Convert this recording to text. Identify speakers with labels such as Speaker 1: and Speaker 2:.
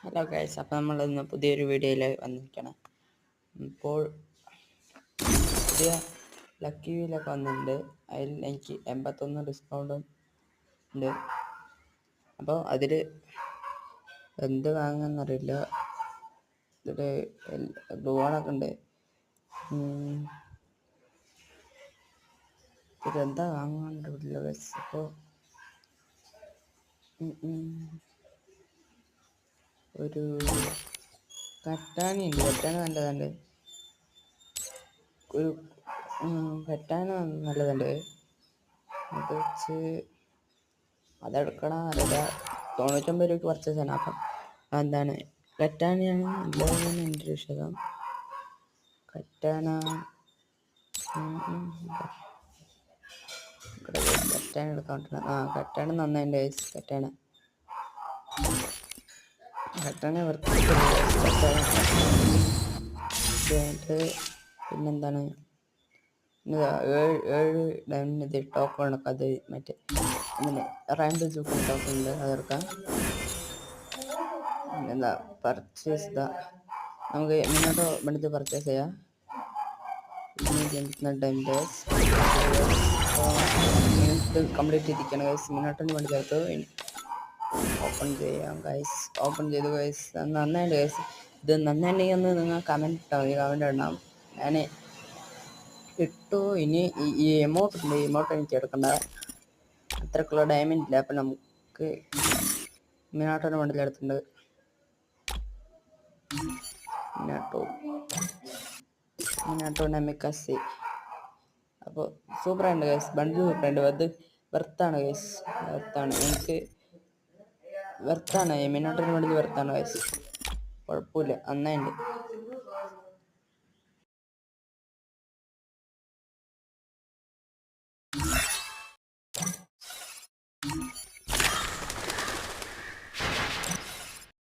Speaker 1: Hello guys, അപ്പോൾ നമ്മൾ ഇന്ന് പുതിയൊരു വീഡിയോയിൽ വന്നിരിക്കണം. ഇപ്പോൾ പുതിയ ലക്കി വീലൊക്കെ വന്നിട്ടുണ്ട്. അതിൽ എനിക്ക് 81 ഡിസ്കൗണ്ടും ഉണ്ട്. അപ്പോൾ അതിൽ എന്ത് വാങ്ങാമെന്നറിയില്ല. ഇതിൽ ഗ്ലൂവാളൊക്കെ ഉണ്ട്. ഇതെന്താ വാങ്ങാൻ ഗൈസ്. അപ്പോൾ ഒരു കറ്റാണി ഉണ്ട്. കറ്റാണി നല്ലതുണ്ട്. ഒരു കറ്റാന നല്ലതുണ്ട്. അത് വെച്ച് അതെടുക്കണം. അറിയില്ല. 99 രൂപയ്ക്ക് പർച്ചേസ് ചെയ്യണം. അപ്പം എന്താണ് കറ്റാനയാണ് നല്ലതെന്ന് എൻ്റെ ഒരു വിശ്വാസം. കറ്റാന കറ്റാന എടുക്കാൻ പറ്റണം. കറ്റാന നന്നായിട്ട് കറ്റാന വൃത്തിയായിട്ട്. പിന്നെന്താണ് 7 ഡയമണ്ട് ടോക്കൺ ഉണ്ട്. അത് മറ്റേ അങ്ങനെ റാൻഡം ജൂക്കൺ ടോക്കൺ ഉണ്ട്, അതെടുക്കാം. പിന്നെന്താ പർച്ചേസ് നമുക്ക് മുന്നോട്ട് വേണ്ടിയിട്ട് പർച്ചേസ് ചെയ്യാം. കംപ്ലീറ്റ് ചെയ്തിരിക്കണം ഗൈസ്. മുന്നോട്ടിന് വേണ്ടി ചേർത്ത് ഓപ്പൺ ചെയ്യാം ഗൈസ്. ഓപ്പൺ ചെയ്തു ഗൈസ്. നന്നായിട്ട് ഗൈസ്. ഇത് നന്നായിട്ടുണ്ടെങ്കിൽ ഒന്ന് നിങ്ങൾ കമൻറ്റ് ഇട്ടാൽ മതി. കമൻറ്റ് ഇടണം. ഞാൻ ഇട്ടു. ഇനി ഈ എമൗണ്ട് ഉണ്ട്. ഈ എമൗണ്ട് എനിക്ക് എടുക്കണ്ട. അത്രക്കുള്ള ഡയമണ്ട് ഇല്ല. അപ്പം നമുക്ക് മിനാട്ടോൻ്റെ വണ്ടിയിൽ എടുത്തിട്ടുണ്ട്. മിനാട്ടോ നമിക്കാസി. അപ്പോൾ സൂപ്പറായിട്ട് ഗൈസ്. ബണ്ടിൽ സൂപ്പറായിട്ട്. അത് വെർത്താണ് ഗൈസ്. വെർത്താണ്. എനിക്ക് വെർത്താണ്. മിനാട്ടോൻ്റെ വണ്ടിയിൽ വെർത്താണ് ഗൈസ്. കുഴപ്പമില്ല, നന്നായിട്ട്.